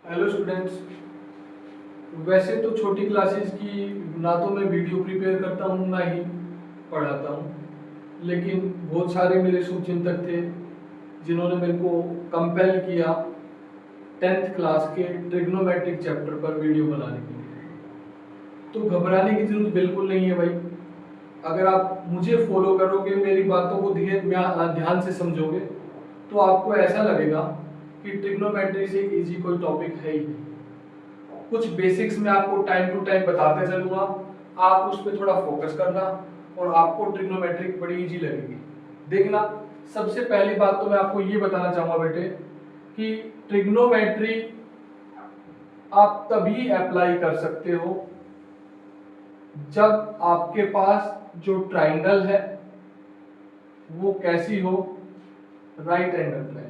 Hello students. वैसे तो छोटी क्लासेस की ना तो मैं वीडियो प्रिपेयर करता हूँ ना ही पढ़ाता हूँ, लेकिन बहुत सारे मेरे शुभचिंतक थे जिन्होंने मेरे को कंपेल किया 10th क्लास के ट्रिग्नोमेट्रिक चैप्टर पर वीडियो बनाने के लिए। तो घबराने की जरूरत बिल्कुल नहीं है भाई। अगर आप मुझे फॉलो करोगे, मेरी बातों को ध्यान से समझोगे, तो आपको ऐसा लगेगा कि ट्रिग्नोमेट्री से इजी कोई टॉपिक है ही नहीं। कुछ बेसिक्स में आपको टाइम टू टाइम बताते चलूंगा, आप उस पर थोड़ा फोकस करना और आपको ट्रिग्नोमेट्रिक बड़ी इजी लगेगी। देखना, सबसे पहली बात तो मैं आपको ये बताना चाहूंगा बेटे कि ट्रिग्नोमेट्री आप तभी अप्लाई कर सकते हो जब आपके पास जो ट्राइंगल है वो कैसी हो, राइट एंगल ट्राइंगल।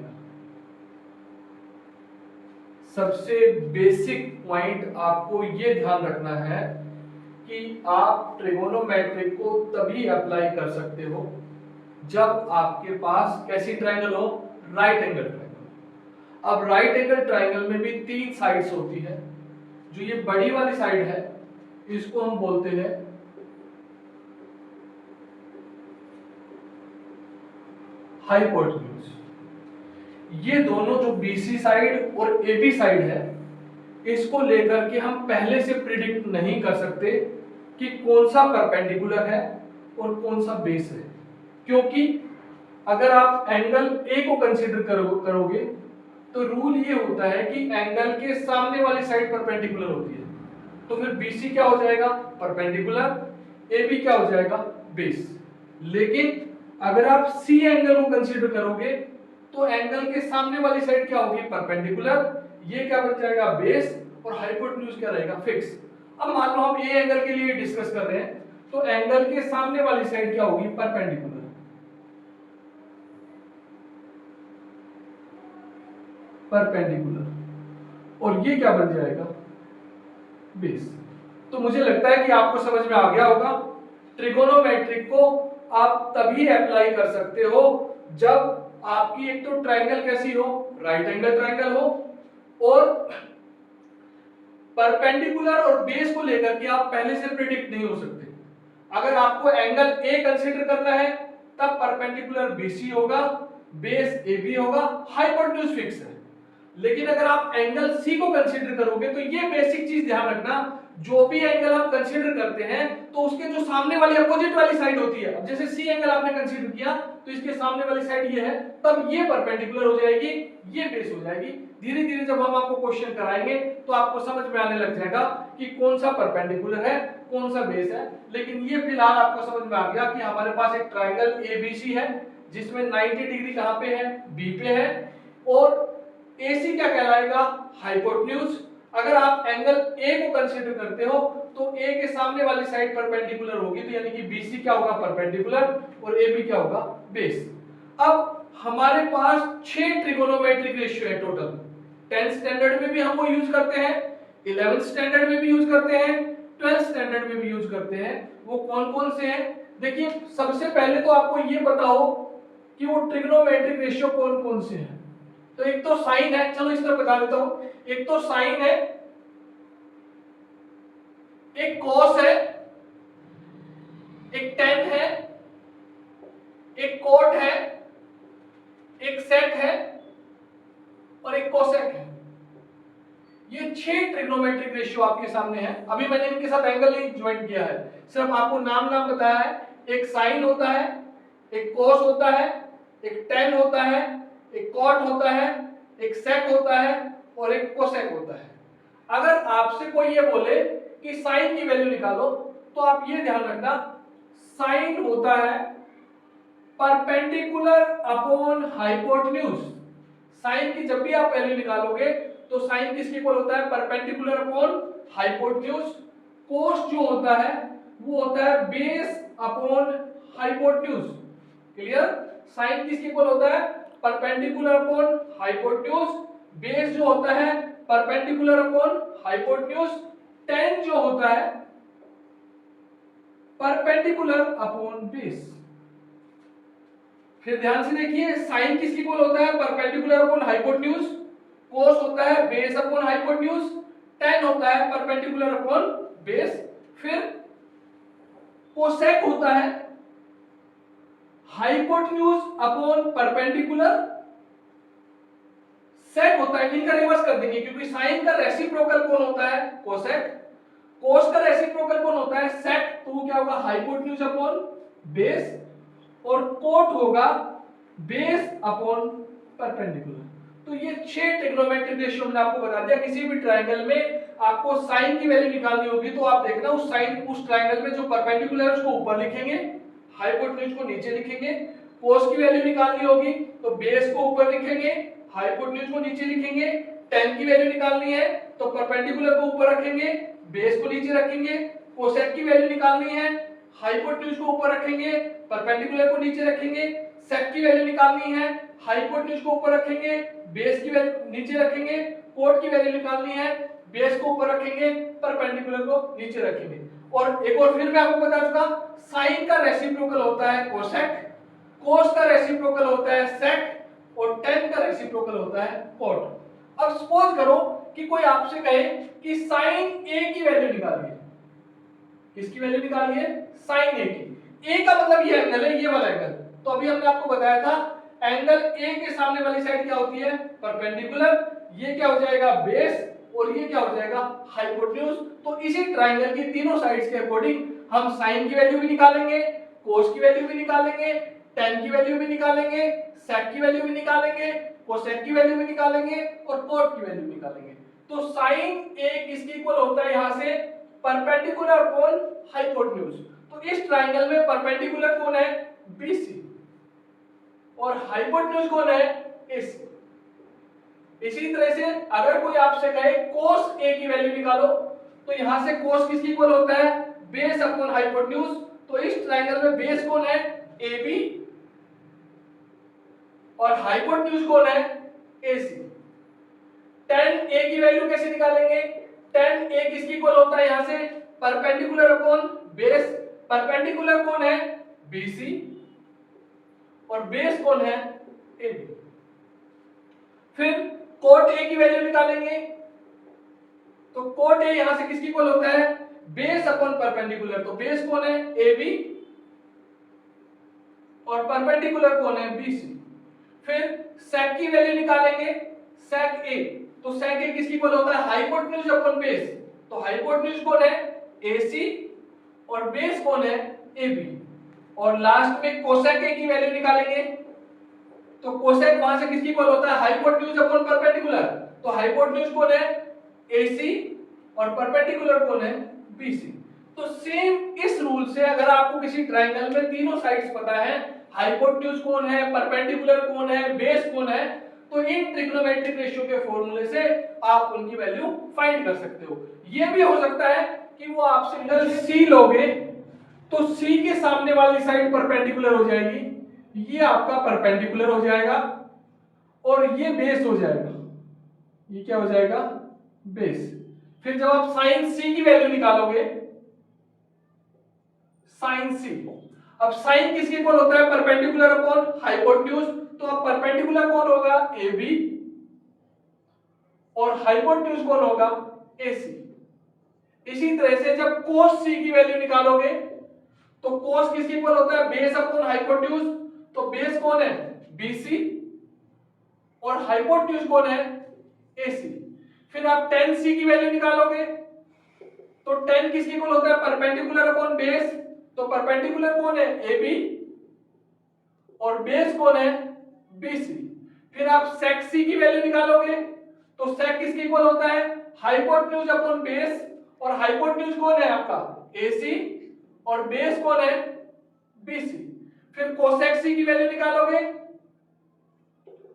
सबसे बेसिक पॉइंट आपको ये ध्यान रखना है कि आप ट्रिगोनोमेट्रिक को तभी अप्लाई कर सकते हो जब आपके पास कैसी ट्राइंगल हो, राइट एंगल ट्राइंगल। अब राइट एंगल ट्राइंगल में भी तीन साइड्स होती है। जो ये बड़ी वाली साइड है इसको हम बोलते हैं हाइपोटेन्यूज। ये दोनों जो बीसी साइड और एबी साइड है, इसको लेकर के हम पहले से प्रिडिक्ट नहीं कर सकते कि कौन सा परपेंडिकुलर है और कौन सा बेस है, क्योंकि अगर आप एंगल ए को कंसीडर करोगे तो रूल ये होता है कि एंगल के सामने वाली साइड परपेंडिकुलर होती है, तो फिर बीसी क्या हो जाएगा, परपेंडिकुलर, एबी क्या हो जाएगा, बेस। लेकिन अगर आप सी एंगल को कंसीडर करोगे तो एंगल के सामने वाली साइड क्या होगी, परपेंडिकुलर, ये क्या बन जाएगा, बेस, और हाइपोटेन्यूज क्या रहेगा, फिक्स। अब मान लो हम ए एंगल के लिए डिस्कस कर रहे हैं, तो एंगल के सामने वाली साइड क्या होगी, परपेंडिकुलर, परपेंडिकुलर, और ये क्या बन जाएगा, बेस। तो मुझे लगता है कि आपको समझ में आ गया होगा। ट्रिगोनोमेट्रिक को आप तभी अप्लाई कर सकते हो जब आपकी एक तो ट्राइंगल कैसी हो, राइट एंगल ट्राइंगल हो, और परपेंडिकुलर और बेस को लेकर के आप पहले से प्रिडिक्ट नहीं हो सकते। अगर आपको एंगल ए कंसीडर करना है तब परपेंडिकुलर बीसी होगा, बेस एबी होगा, हाइपोटेन्यूज फिक्स है। लेकिन अगर आप एंगल सी को कंसीडर करोगे तो ये बेसिक चीज ध्यान रखना, जो भी एंगल आप कंसीडर करते हैं तो उसके जो सामने वाली अपोजिट वाली साइड होती है, अब जैसे सी एंगल आपने कंसीडर किया तो इसके सामने वाली साइड ये है, तब ये परपेंडिकुलर हो जाएगी, ये बेस हो जाएगी। धीरे धीरे जब हम आपको क्वेश्चन कराएंगे तो आपको समझ में आने लग जाएगा कि कौन सा परपेंडिकुलर है, कौन सा बेस है। लेकिन ये फिलहाल आपको समझ में आ गया कि हमारे पास एक ट्राइंगल एबीसी है जिसमें 90 डिग्री कहां पे है, बी पे है, और AC क्या कहलाएगा, हाइपोटेन्यूज। अगर आप एंगल A को कंसीडर करते हो तो A के सामने वाली साइड परपेंडिकुलर होगी, तो यानी कि BC क्या होगा, परपेंडिकुलर, और AB क्या होगा, बेस। अब हमारे पास 6 ट्रिगोनोमेट्रिक रेशियो है टोटल। 10th स्टैंडर्ड में भी हम वो यूज करते हैं, 11th स्टैंडर्ड में भी यूज करते हैं, 12th स्टैंडर्ड में भी यूज करते हैं। वो कौन कौन से हैं, देखिए सबसे पहले तो आपको ये बताओ कि वो ट्रिगोनोमेट्रिक रेशियो कौन कौन से हैं। तो एक तो साइन है, चलो इस तरह बता देता हूं, एक तो साइन है, एक कॉस है, एक टेन है, एक कोट है, एक सेक है, और एक कोसेक है। ये 6 ट्रिग्नोमेट्रिक रेशियो आपके सामने है। अभी मैंने इनके साथ एंगल नहीं ज्वाइन किया है, सिर्फ आपको नाम बताया है। एक साइन होता है, एक कॉस होता है, एक टेन होता है, एक कॉट होता है, एक सेक होता है, और एक कोसेक होता है। अगर आपसे कोई ये बोले कि साइन की वैल्यू निकालो तो आप ये ध्यान रखना, साइन होता है परपेंडिकुलर अपॉन हाइपोटेन्यूज। साइन की जब भी आप वैल्यू निकालोगे तो साइन किसके इक्वल होता है, परपेंडिकुलर अपॉन हाइपोटेन्यूज। कोस जो होता है वो होता है base upon hypotenuse. Clear, sine किसके इक्वल होता है, परपेंडिकुलर अपॉन हाइपोटेन्यूज। बेस जो होता है परपेंडिकुलर अपॉन हाइपोटेन्यूज। टेन जो होता है परपेंडिकुलर अपॉन बेस। फिर ध्यान से देखिए, साइन किसके इक्वल होता है, परपेंडिकुलर अपॉन हाइपोटेन्यूज। कोस होता है बेस अपॉन हाइपोटेन्यूज, tan होता है परपेंडिकुलर अपॉन बेस, फिर कोसेक होता है हाइपोटेन्यूज अपॉन परपेंडिकुलर, सेक होता है, इनका रिवर्स कर देंगे क्योंकि साइन का रेसिप्रोकल कौन होता है कोसेक, कोस का रेसिप्रोकल कौन होता है सेक, तो वो क्या होगा हाइपोटेन्यूज अपॉन बेस, और कोट होगा बेस अपॉन परपेंडिकुलर। तो ये 6 ट्रिग्नोमेट्रिक रेशियो मैंने आपको बता दिया। किसी भी ट्रायंगल में आपको साइन की वैल्यू निकालनी होगी तो आप देखना उस साइन उस ट्रायंगल में जो परपेंडिकुलर है उसको ऊपर लिखेंगे, हाइपोटेन्यूज को नीचे लिखेंगे, कोस की वैल्यू निकालनी होगी तो बेस को ऊपर लिखेंगे, हाइपोटेन्यूज को नीचे लिखेंगे, tan की वैल्यू निकालनी है तो परपेंडिकुलर को ऊपर रखेंगे, बेस को नीचे रखेंगे, कोसेक की वैल्यू निकालनी है हाइपोटेन्यूज को ऊपर रखेंगे, परपेंडिकुलर को नीचे रखेंगे, सेक की वैल्यू निकालनी है हाइपोटेन्यूज को ऊपर रखेंगे, बेस की वैल्यू नीचे रखेंगे, कोट की वैल्यू निकालनी है बेस को ऊपर रखेंगे, परपेंडिकुलर को नीचे रखेंगे। और एक और फिर मैं आपको बता चुका साइन का रेसिप्रोकल होता है कोसेक, कोस का रेसिप्रोकल होता है सेक और tan का रेसिप्रोकल होता है कोट। अब सपोज करो कि कोई आपसे कहे कि साइन a की वैल्यू निकालिए, किसकी वैल्यू निकालिए साइन a की, a का मतलब ये एंगल है, ये वाला एंगल, तो अभी हमने आपको बताया था एंगल a के सामने वाली साइड क्या होती है परपेंडिकुलर, ये क्या हो जाएगा बेस और ये क्या हो जाएगा हाइपोटेन्यूज। तो इसी ट्रायंगल की तीनों साइड्स के अकॉर्डिंग हम साइन की वैल्यू भी निकालेंगे, कोस की वैल्यू भी निकालेंगे, tan की वैल्यू भी निकालेंगे, sec की वैल्यू भी निकालेंगे, cosec की वैल्यू भी निकालेंगे और cot की वैल्यू निकालेंगे। तो sin a किसके इक्वल होता है यहां से परपेंडिकुलर अपॉन हाइपोटेन्यूज। तो इस ट्रायंगल में परपेंडिकुलर कौन है BC और हाइपोटेन्यूज कौन है AC। इसी तरह से अगर कोई आपसे कहे cos a की वैल्यू निकालो तो यहां से cos किसके इक्वल होता है बेस अपॉन हाइपोटेन्यूज। तो इस ट्रायंगल में बेस कौन है AB और हाइपोटेन्यूज कौन है AC। tan a की वैल्यू कैसे निकालेंगे, tan a किसके इक्वल होता है यहां से परपेंडिकुलर अपॉन बेस, परपेंडिकुलर कौन है BC और बेस कौन है AB। फिर cot a की वैल्यू निकालेंगे तो cot a यहां से किसके इक्वल होता है बेस अपॉन परपेंडिकुलर, तो बेस कौन है AB और परपेंडिकुलर कौन है BC। फिर sec की वैल्यू निकालेंगे sec a, तो sec a किसके इक्वल होता है हाइपोटेन्यूज अपॉन बेस, तो हाइपोटेन्यूज कौन है AC और बेस कौन है AB। और लास्ट में cosec a की वैल्यू निकालेंगे तो कोसेक वहां से किसकी इक्वल होता है हाइपोटेन्यूज अपॉन परपेंडिकुलर, तो हाइपोटेन्यूज कौन है AC और परपेंडिकुलर कौन है BC। तो सेम इस रूल से अगर आपको किसी ट्रायंगल में तीनों साइड्स पता है हाइपोटेन्यूज कौन है परपेंडिकुलर कौन है बेस कौन है, तो इन ट्रिग्नोमेट्रिक रेशियो के फॉर्मूले से आप उनकी वैल्यू फाइंड कर सकते हो। ये भी हो सकता है कि वो आपसे एंगल C लोगे तो C के सामने वाली साइड परपेंडिकुलर हो जाएगी, ये आपका परपेंडिकुलर हो जाएगा और ये बेस हो जाएगा, ये क्या हो जाएगा बेस। फिर जब आप साइन C की वैल्यू निकालोगे साइन C, अब साइन किसके इक्वल होता है परपेंडिकुलर अपॉन हाइपोटेन्यूज, तो अब परपेंडिकुलर कौन होगा AB और हाइपोटेन्यूज कौन होगा AC। इसी तरह से जब cos C की वैल्यू निकालोगे तो cos किसके इक्वल होता है बेस अपॉन हाइपोटेन्यूज, तो बेस कौन है BC और हाइपोटेन्यूज कौन है AC। फिर आप tan C की वैल्यू निकालोगे तो tan किसके इक्वल होता है परपेंडिकुलर अपॉन बेस, तो परपेंडिकुलर कौन है AB और बेस कौन है BC। फिर आप sec C की वैल्यू निकालोगे तो sec किसके इक्वल होता है हाइपोटेन्यूज अपॉन बेस और हाइपोटेन्यूज कौन है आपका AC और बेस कौन है BC। फिर cosec C की वैल्यू निकालोगे,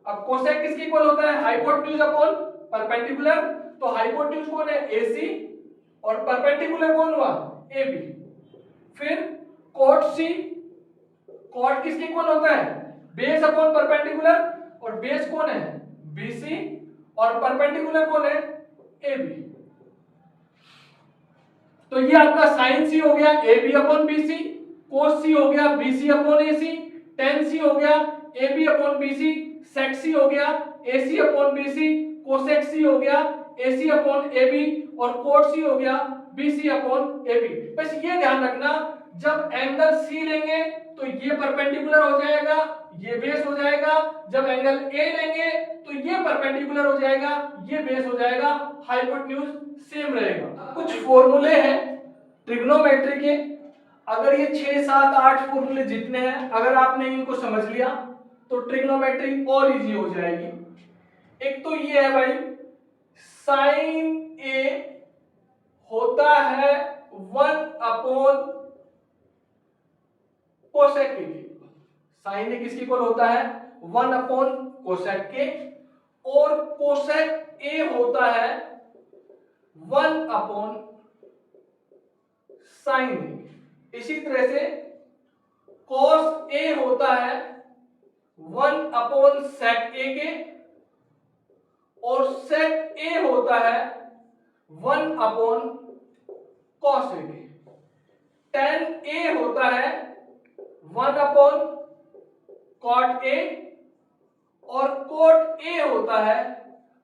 अब cosec किसके इक्वल होता है हाइपोटेन्यूज अपॉन परपेंडिकुलर, तो हाइपोटेन्यूज कौन है AC और परपेंडिकुलर कौन हुआ AB। फिर cot C, cot किसके इक्वल होता है बेस अपॉन परपेंडिकुलर और बेस कौन है BC और परपेंडिकुलर कौन है AB। तो ये आपका sin C हो गया AB upon BC, cos C हो गया BC upon AC, tan C हो गया AB upon BC sec c हो गया AC upon BC, cosec c हो गया AC अपॉन AB और cot c हो गया BC अपॉन AB। बस ये ध्यान रखना जब एंगल C लेंगे तो ये परपेंडिकुलर हो जाएगा, ये बेस हो जाएगा, जब एंगल A लेंगे तो ये परपेंडिकुलर हो जाएगा, ये बेस हो जाएगा, हाइपोटेन्यूज सेम रहेगा। कुछ फॉर्मूले हैं ट्रिग्नोमेट्री के, अगर ये 6 7 8 फॉर्मूले जितने हैं अगर आपने इनको समझ लिया तो ट्रिग्नोमेट्री और इजी हो जाएगी। एक तो ये है भाई साइन ए होता है 1 अपॉन कोसेक के, साइन ए किसकी इक्वल होता है 1 अपॉन कोसेक के, और कोसेक ए होता है 1 अपॉन साइन ए। इसी तरह से cos ए होता है 1 अपॉन sec ए के, और sec ए होता है 1 अपॉन cos ए के। tan ए होता है 1 अपॉन cot ए, और cot ए होता है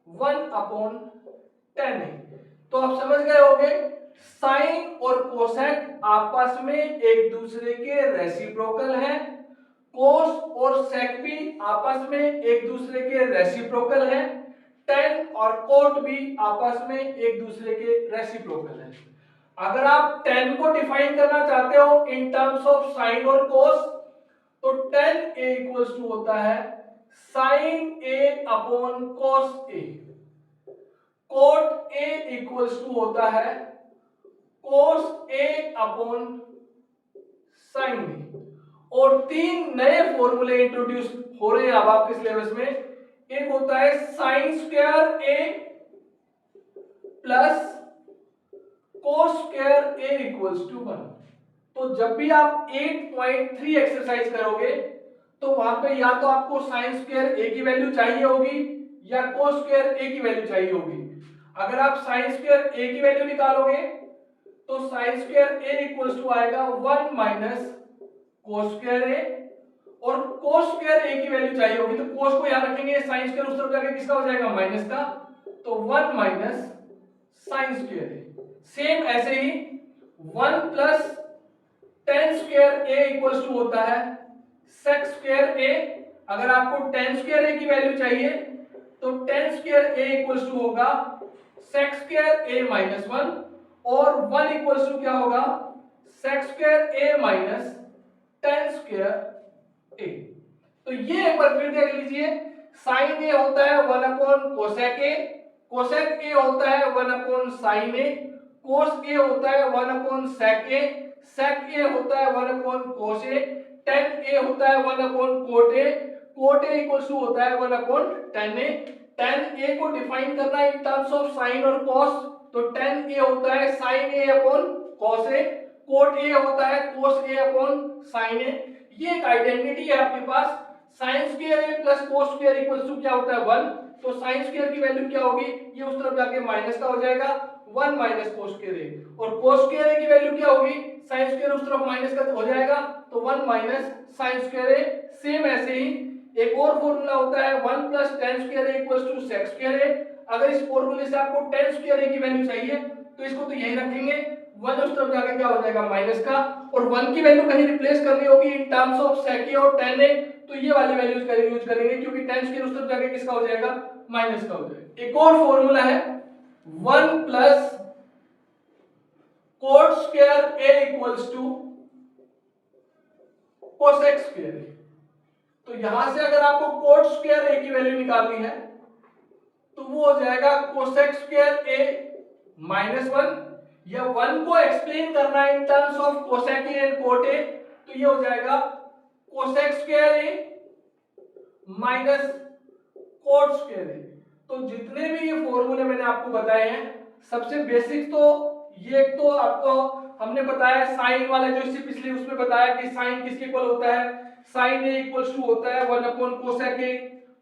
1 अपॉन tan ए। तो आप समझ गए होंगे साइन और कोसेक आपस में एक दूसरे के रेसिप्रोकल हैं, कोस और सेक भी आपस में एक दूसरे के रेसिप्रोकल हैं, टेन और कोट भी आपस में एक दूसरे के रेसिप्रोकल हैं। अगर आप टेन को डिफाइन करना चाहते हो इन टर्म्स ऑफ साइन और कोस तो टेन ए इक्वल्स टू होता है sine A upon cos A, cot A equals to होता है कोस ए अपॉन साइन ए। और 3 नए फॉर्मूले इंट्रोड्यूस हो रहे हैं अब आपके सिलेबस में। एक होता है sine square A plus cos square A equals to 1। तो जब भी आप 8.3 एक्सरसाइज करोगे तो वहां पे या तो आपको साइन स्क्वायर ए की वैल्यू चाहिए होगी या कोस स्क्वायर ए की वैल्यू चाहिए होगी। अगर आप साइन स्क्वायर ए की वैल्यू निकालोगे तो sine square A equals to आएगा 1 माइनस कोस स्क्वायर ए, और कोस स्क्वायर ए की वैल्यू चाहिए होगी तो कोस को यहां रखेंगे, साइन स्क्वायर उस तरफ जाके किसका हो जाएगा माइनस का, तो 1 minus sine square A. Same ऐसे ही 1 plus tan square A equals to होता है सेक स्क्वायर ए। अगर आपको टेन स्क्वायर ए की वैल्यू चाहिए तो tan square A equals to होगा सेक स्क्वायर ए माइनस 1, और 1 इक्वल्स टू क्या होगा sec square A minus ten square A. तो ये एक बार फिर देख लीजिए, साइन ए होता है 1 अपॉन कोसेक ए, कोसेक ए होता है 1 अपॉन साइन ए, कोस ए होता है 1 अपॉन सेक ए, सेक ए होता है 1 upon cos A, tan A होता है 1 upon cot A, cot A equals to होता है 1 upon tan A. Tan A को डिफाइन करना है इन टर्म्स ऑफ साइन और कॉस, तो टेन ए होता है sine A upon cos A, cot A होता है कोस ए अपॉन साइन ए। ये एक आइडेंटिटी है आपके पास, sine square A plus cos square equals to क्या होता है 1, तो साइन स्क्वायर की वैल्यू क्या होगी, ये उस तरफ जाके माइनस का हो जाएगा 1 माइनस कोस स्क्वायर ए, और कोस स्क्वायर ए की वैल्यू क्या होगी, साइन स्क्वायर उस तरफ माइनस का हो जाएगा तो 1 minus sine square A. Same ऐसे ही एक और फॉर्मूला होता है 1 plus tan square A equals to sec square A. अगर इस फॉर्मूले से आपको टेन स्क्वायर ए की वैल्यू चाहिए तो इसको तो यही रखेंगे, 1 उस तरफ जाके क्या हो जाएगा माइनस का, और 1 की वैल्यू कहीं रिप्लेस करनी होगी इन टर्म्स ऑफ सेक ए और टेन ए, तो ये वाली वैल्यूज का यूज करेंगे क्योंकि टेन स्क्वायर उस तरफ जाके किसका हो जाएगा माइनस का हो जाएगा। एक और फॉर्मूला है 1 plus cot square A equals to cosec square A. तो यहां से अगर आपको कोट स्क्वायर ए की वैल्यू निकालनी है तो वो हो जाएगा कोसेक स्क्वायर ए माइनस 1, या 1 को एक्सप्लेन करना है in terms of cosec A and cot A, तो ये हो जाएगा cosec square A minus cot square A. तो जितने भी ये फॉर्मूले मैंने आपको बताए हैं सबसे बेसिक तो ये, तो आपको हमने बताया साइन वाला जो इससे पिछले उसमें बताया कि साइन किसके इक्वल होता है, साइन ए इक्वल्स टू होता है 1 upon cosec A,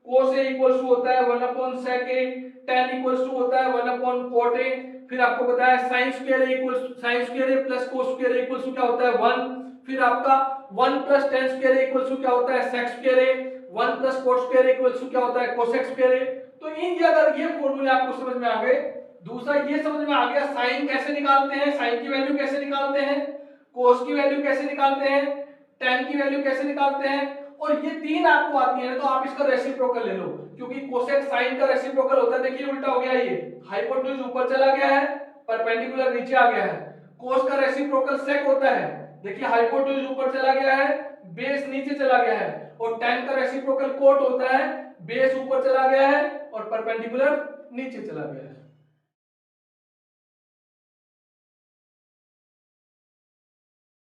cos A equals to होता है 1 upon sec A, tan equals to होता है 1 अपॉन कोट ए। फिर आपको बताया sine square A equals sine square A plus cos square A equals to क्या होता है 1। फिर आपका 1 plus tan square A equals to क्या होता है sec square A, 1 plus cot square equals to क्या होता है कोसेक स्क्वायर। तो इन अगर ये फॉर्मूले आपको समझ में आ गए, दूसरा ये समझ में आ गया साइन कैसे निकालते हैं, साइन की वैल्यू कैसे निकालते हैं, कोस की वैल्यू कैसे निकालते हैं, tan की वैल्यू कैसे निकालते हैं, और ये तीन आपको आती है तो आप इसका रेसिप्रोकल ले लो, क्योंकि कोसेक साइन का रेसिप्रोकल होता है। देखिए उल्टा हो गया, ये हाइपोटेन्यूज ऊपर चला गया है, परपेंडिकुलर नीचे आ गया है। कोस का रेसिप्रोकल सेक होता है, देखिए हाइपोटेन्यूज ऊपर चला गया है, बेस नीचे चला गया है। और tan का रेसिप्रोकल कोट होता है, बेस ऊपर चला गया है और परपेंडिकुलर नीचे चला गया है।